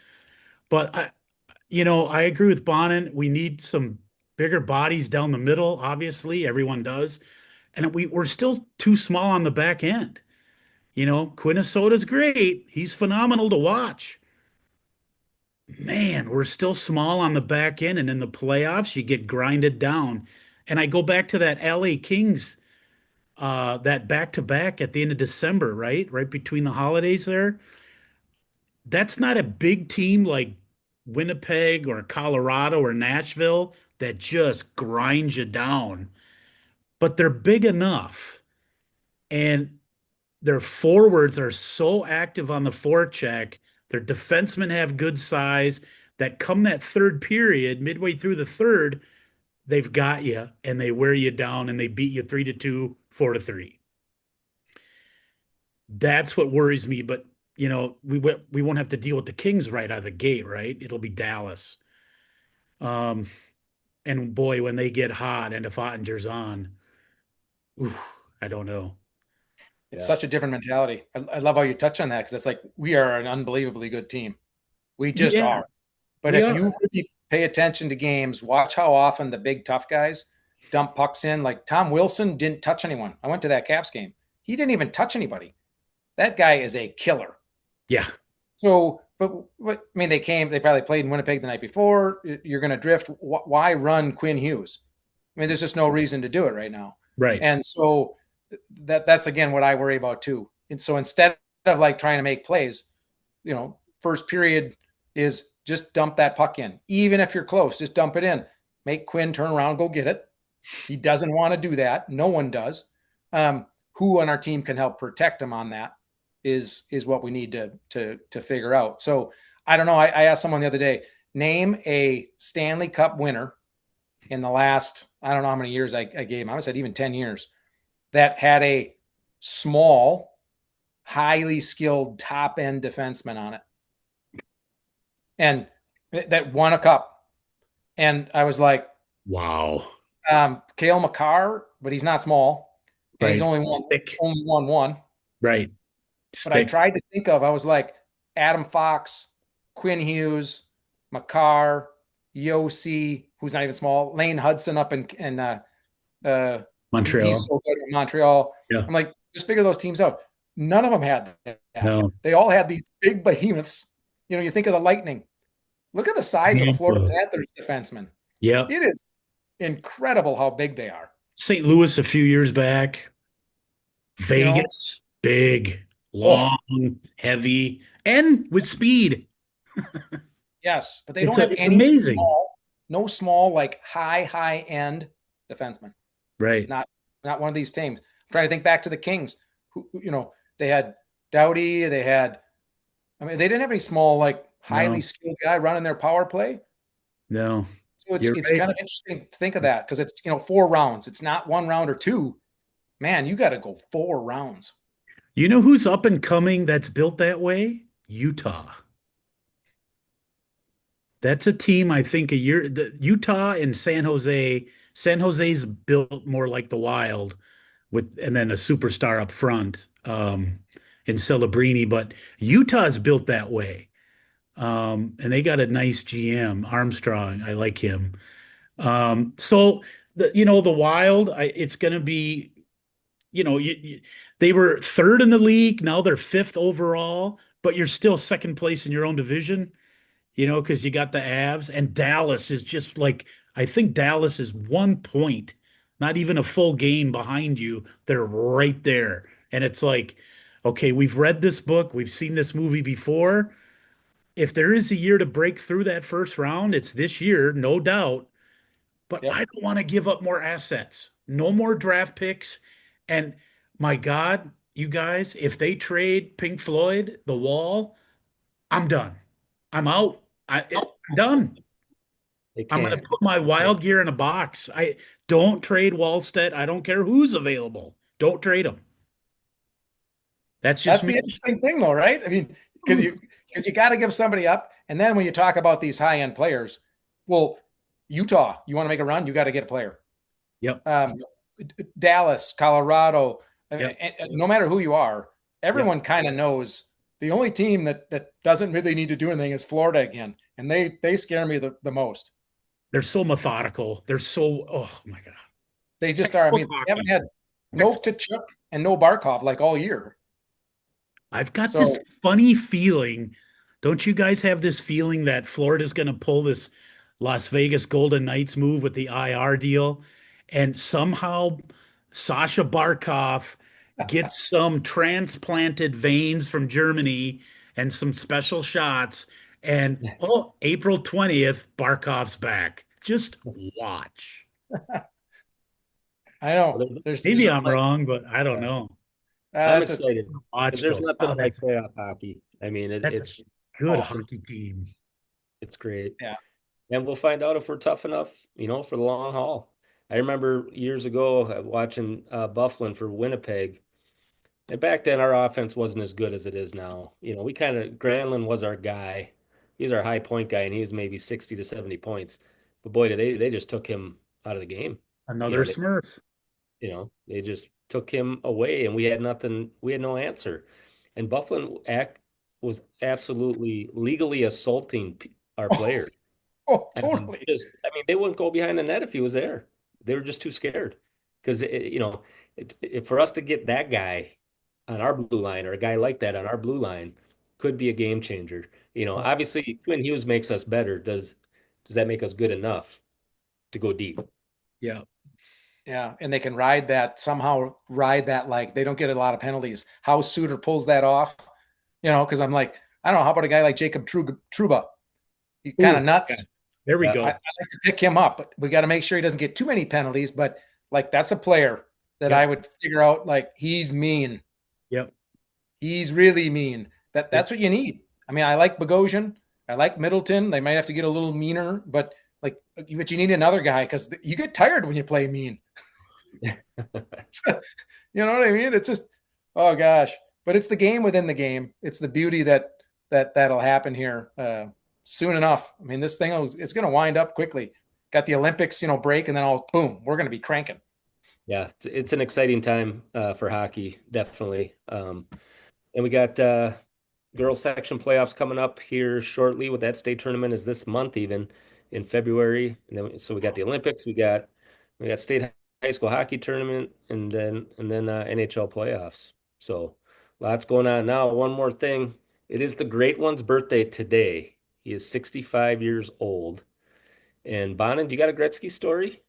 But I agree with Bonin. We need some bigger bodies down the middle. Obviously, everyone does, and we're still too small on the back end. Quinnesota's great. He's phenomenal to watch. Man, we're still small on the back end, and in the playoffs, you get grinded down. And I go back to that LA Kings, that back-to-back at the end of December, right? Right between the holidays there. That's not a big team like Winnipeg or Colorado or Nashville that just grinds you down, but they're big enough. And their forwards are so active on the forecheck. Their defensemen have good size that come that third period, midway through the third, they've got you and they wear you down and they beat you 3-2, 4-3. That's what worries me. But, we won't have to deal with the Kings right out of the gate, right? It'll be Dallas. And boy, when they get hot and if Ottinger's on, I don't know. It's such a different mentality. I love how you touch on that because it's like we are an unbelievably good team. We just are. But if you really pay attention to games, watch how often the big tough guys dump pucks in. Like Tom Wilson didn't touch anyone. I went to that Caps game. He didn't even touch anybody. That guy is a killer. Yeah. So, but I mean, they probably played in Winnipeg the night before. You're going to drift. Why run Quinn Hughes? I mean, there's just no reason to do it right now. Right. And so that's again what I worry about too. And so instead of like trying to make plays, first period is just dump that puck in. Even if you're close, just dump it in. Make Quinn turn around, go get it. He doesn't want to do that. No one does. Who on our team can help protect him on that is what we need to figure out. So I don't know. I asked someone the other day, name a Stanley Cup winner in the last, I don't know how many years I gave him. I said even 10 years that had a small, highly skilled top end defenseman on it. And that won a cup. And I was like, wow. Cale Makar, but he's not small. And Right. he's only won one. Right. But I tried to think of, I was like, Adam Fox, Quinn Hughes, Makar, Yossi, who's not even small, Lane Hudson up in Montreal. He's so good in Montreal. Yeah. I'm like, just figure those teams out. None of them had that. No. They all had these big behemoths. You think of the Lightning. Look at the size of the Florida Panthers defensemen. Yeah. It is incredible how big they are. St. Louis a few years back. Vegas, big, long, heavy, and with speed. Yes, but they don't have any amazing. No small, like high end defenseman. Right. Not one of these teams. I'm trying to think back to the Kings. Who they had Doughty. They didn't have any small, like highly skilled guy running their power play. No. So it's kind of interesting to think of that because it's 4 rounds. It's not 1 round or 2. Man, you got to go 4 rounds. You know who's up and coming that's built that way? Utah. That's a team, I think, Utah and San Jose. San Jose's built more like the Wild and then a superstar up front in Celebrini, but Utah's built that way. And they got a nice GM, Armstrong. I like him. So the Wild, it's going to be, they were 3rd in the league. Now they're 5th overall, but you're still 2nd place in your own division, because you got the Avs, and Dallas is just like, I think Dallas is 1 point, not even a full game behind you. They're right there. And it's like, okay, we've read this book. We've seen this movie before. If there is a year to break through that first round, it's this year, no doubt. But I don't want to give up more assets. No more draft picks. And my God, you guys, if they trade Pink Floyd, The Wall, I'm done. I'm out. I'm done. I'm going to put my Wild gear in a box. I don't trade Wallstedt. I don't care who's available. Don't trade them. That's the interesting thing, though, right? I mean, because you got to give somebody up, and then when you talk about these high end players, well, Utah, you want to make a run, you got to get a player. Yep. Dallas, Colorado, no matter who you are, everyone kind of knows the only team that doesn't really need to do anything is Florida again, and they scare me the most. They're so methodical. They're so, oh my God. They just are. I mean, they haven't had no Tkachuk and no Barkov like all year. I've got this funny feeling. Don't you guys have this feeling that Florida's going to pull this Las Vegas Golden Knights move with the IR deal, and somehow Sasha Barkov gets some transplanted veins from Germany and some special shots, and April 20th, Barkov's back. Just watch. I know. Maybe I'm wrong, but I don't know. I'm excited. There's nothing like playoff hockey. I mean, it's a good hockey team. It's great. Yeah. And we'll find out if we're tough enough, for the long haul. I remember years ago watching Bufflin for Winnipeg. And back then, our offense wasn't as good as it is now. Granlund was our guy. He's our high point guy, and he was maybe 60 to 70 points. But boy, they just took him out of the game. Another Smurf. They just took him away, and we had nothing. We had no answer. And Bufflin was absolutely legally assaulting our players. Oh, totally. They wouldn't go behind the net if he was there. They were just too scared. Because, for us to get that guy on our blue line, or a guy like that on our blue line, could be a game changer. Obviously, Quinn Hughes makes us better. Does that make us good enough to go deep? Yeah. Yeah, and they can ride that somehow, ride that like they don't get a lot of penalties. How Suter pulls that off, because I'm like, I don't know. How about a guy like Jacob Truba? He's kind of Ooh, yeah. nuts. There we Yeah. go. I like to pick him up, but we got to make sure he doesn't get too many penalties. But like that's a player that Yep. I would figure out like he's mean. Yep. He's really mean. That's what you need. I mean, I like Bogosian. I like Middleton. They might have to get a little meaner, but but you need another guy because you get tired when you play mean. You know what I mean? It's just, oh gosh. But it's the game within the game. It's the beauty that'll happen here soon enough. I mean, this thing it's going to wind up quickly. Got the Olympics, break, and then all boom, we're going to be cranking. Yeah, it's an exciting time for hockey, definitely. And we got girls section playoffs coming up here shortly. With that state tournament is this month, even in February. And then so we got the Olympics, we got state high school hockey tournament, and then NHL playoffs. So lots going on now. One more thing, it is the great one's birthday today. He is 65 years old. And Bonin, do you got a Gretzky story?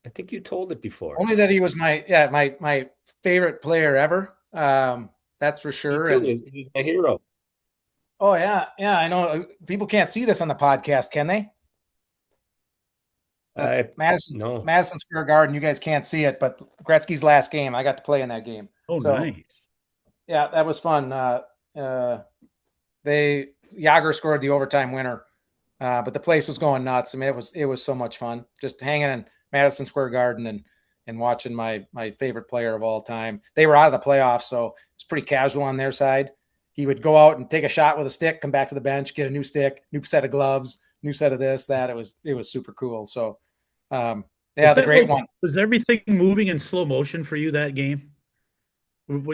I think you told it before. Only that he was my favorite player ever. That's for sure. Me too. He's my hero. Oh yeah, I know. People can't see this on the podcast, can they? That's Madison Square Garden. You guys can't see it, but Gretzky's last game. I got to play in that game. Oh, so, nice. Yeah, that was fun. Yager scored the overtime winner, but the place was going nuts. I mean, it was so much fun just hanging in Madison Square Garden and watching my favorite player of all time. They were out of the playoffs, so it's pretty casual on their side. He would go out and take a shot with a stick, come back to the bench, get a new stick, new set of gloves, new set of this, that. It was super cool. So, the great one. Was everything moving in slow motion for you that game?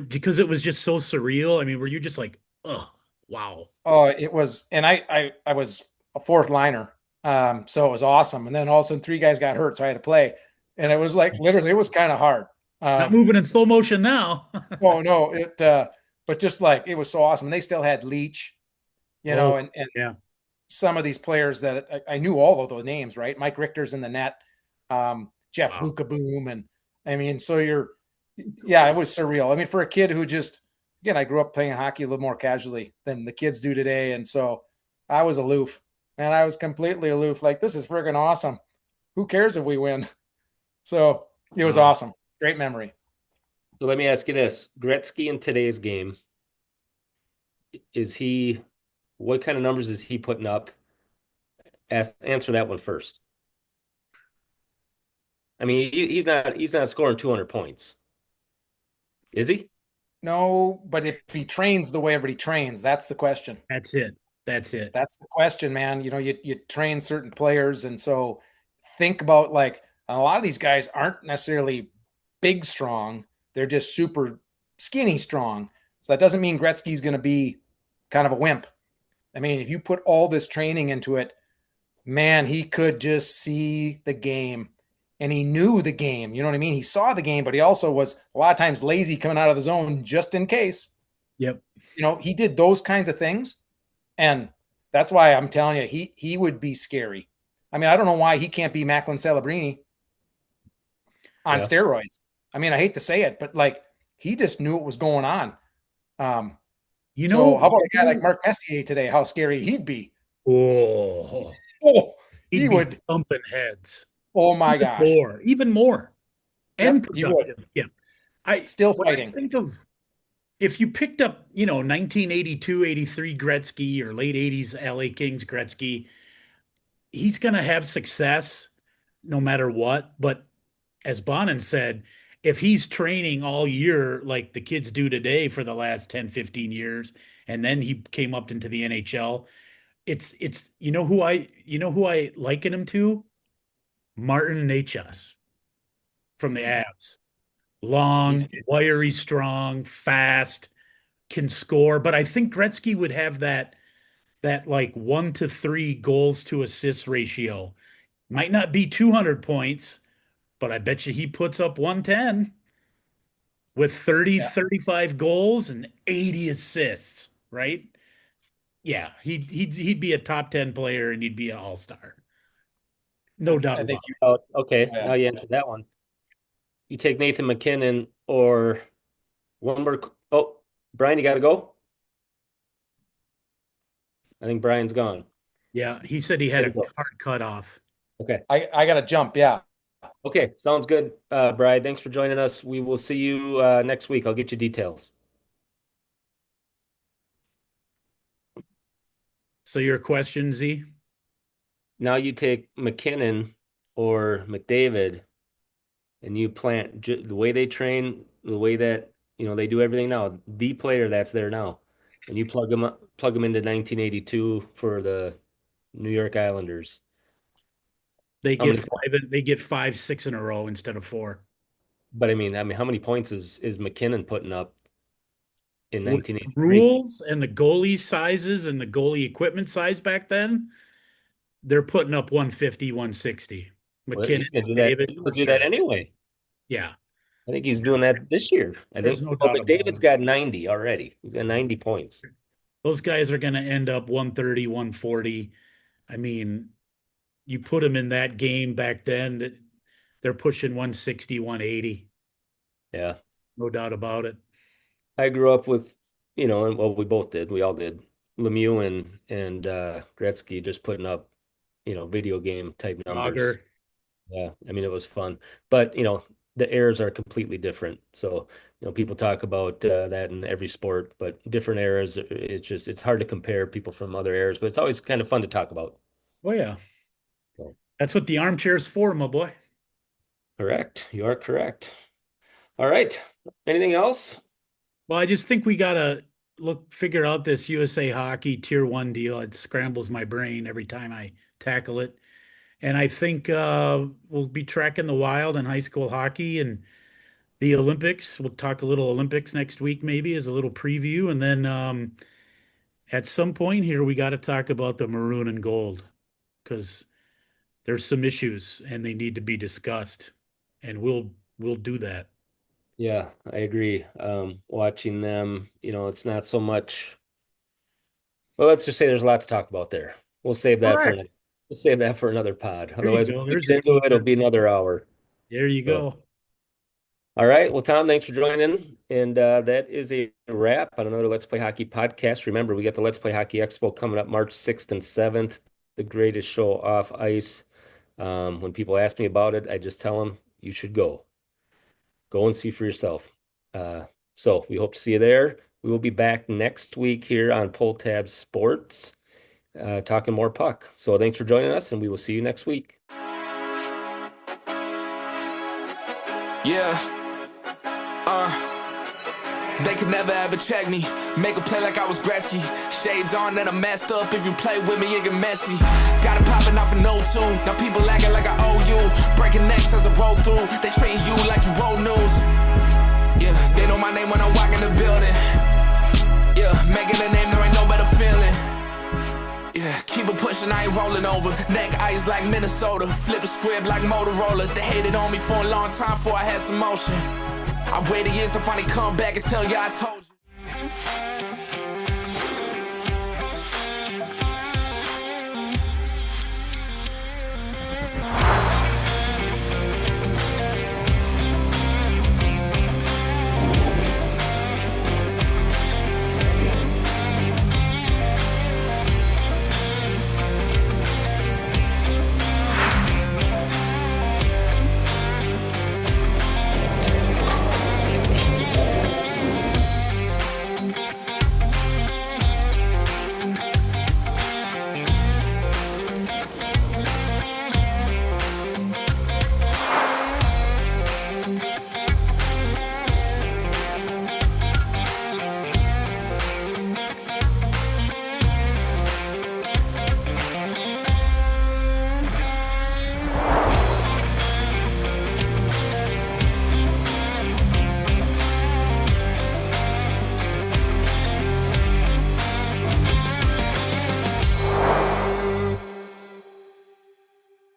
Because it was just so surreal. I mean, were you just like, oh, wow. Oh, it was, and I was a fourth liner. So it was awesome. And then all of a sudden 3 guys got hurt, so I had to play. And it was like literally, it was kind of hard. Not moving in slow motion now. Oh no, but just like it was so awesome. And they still had Leach, and yeah. Some of these players that I knew all of those names, right? Mike Richter's in the net, Jeff Bukaboom, and I mean, so it was surreal. I mean, for a kid who again, I grew up playing hockey a little more casually than the kids do today, and so I was aloof, and I was completely aloof. Like, this is friggin' awesome. Who cares if we win? So it was awesome. Great memory. So let me ask you this: Gretzky in today's game, what kind of numbers is he putting up? Answer that one first. I mean, he's not scoring 200 points, is he? No, but if he trains the way everybody trains, that's the question. That's it. That's the question, man. You train certain players, and so think about like a lot of these guys aren't necessarily big, strong. They're just super skinny, strong. So that doesn't mean Gretzky's going to be kind of a wimp. I mean, if you put all this training into it, man, he could just see the game, and he knew the game. You know what I mean? He saw the game, but he also was a lot of times lazy coming out of the zone just in case. Yep. He did those kinds of things, and that's why I'm telling you, he would be scary. I mean, I don't know why he can't be Macklin Celebrini on steroids. I mean, I hate to say it, but like he just knew what was going on. So how about a guy like Mark Messier today? How scary he'd be! He would thumping heads. Oh my gosh! Even more, and he would. Yeah, I still fighting. I think of if you picked up, 1982, 83 Gretzky or late 80s LA Kings Gretzky, he's going to have success no matter what. But as Bonin said, if he's training all year like the kids do today for the last 10, 15 years, and then he came up into the NHL, it's who I liken him to? Martin Necas from the Avs. Long, wiry, strong, fast, can score. But I think Gretzky would have that like 1 to 3 goals to assist ratio. Might not be 200 points, but I bet you he puts up 110 with 35 goals and 80 assists, right? Yeah, he'd be a top 10 player and he'd be an all-star. No doubt I about think it. Oh, okay, Yeah. now you answered that one. You take Nathan McKinnon or one more. Oh, Brian, you got to go? I think Brian's gone. Yeah, he said he had a hard cutoff. Okay. I got to jump. Yeah. Okay, sounds good. Brian, thanks for joining us. We will see you next week. I'll get you details. So your question, Z? Now you take McKinnon or McDavid and you plant the way they train, the way that, they do everything now, the player that's there now. And you plug them into 1982 for the New York Islanders. They How get many five. They get 5, 6 in a row instead of 4. But I mean, how many points is McKinnon putting up in With 1983? rules and the goalie sizes and the goalie equipment size back then, they're putting up 150, 160. Well, McKinnon, he's gonna do that. David, He's for gonna do that sure. anyway. Yeah, I think he's doing that this year. I there's think. no Well, doubt about McDavid's it. got 90 already. He's got 90 points. Those guys are going to end up 130, 140. I mean, you put them in that game back then, that they're pushing 160, 180. Yeah. No doubt about it. I grew up with, and well, we both did. We all did. Lemieux and Gretzky just putting up, video game type numbers. Auger. Yeah, I mean it was fun, but the eras are completely different. So people talk about that in every sport, but different eras. It's hard to compare people from other eras, but it's always kind of fun to talk about. Oh, yeah. So, That's what the armchair's for, my boy. correct, you are correct. All right, anything else? Well, I just think we got to figure out this USA Hockey Tier 1 deal. It scrambles my brain every time I tackle it. And I think we'll be tracking the Wild and high school hockey and the Olympics. We'll talk a little Olympics next week, maybe as a little preview. And then at some point here, we got to talk about the maroon and gold because there's some issues and they need to be discussed. And we'll do that. Yeah, I agree. Watching them, it's not so much. Well, let's just say there's a lot to talk about there. We'll save that for Correct. we'll save that for another pod. There you Otherwise, go. if we There's get a into it, it'll teaser. be another hour. There you go. All right. Well, Tom, thanks for joining. And that is a wrap on another Let's Play Hockey podcast. Remember, we got the Let's Play Hockey Expo coming up March 6th and 7th, the greatest show off ice. When people ask me about it, I just tell them you should go. Go and see for yourself. So we hope to see you there. We will be back next week here on Pull Tab Sports, talking more puck. So thanks for joining us, and we will see you next week. Yeah. They could never ever check me. Make a play like I was Gretzky. Shades on and I'm messed up. If you play with me, it get messy. Got it popping off an 0-2. Now people acting like I owe you. Breaking necks as I roll through. They treating you like you roll news. Yeah, they know my name when I walk in the building. Yeah, making a name, there ain't no better feeling. Yeah, keep it pushing, I ain't rolling over. Neck ice like Minnesota. Flip the script like Motorola. They hated on me for a long time before I had some motion. I waited years to finally come back and tell you I told you.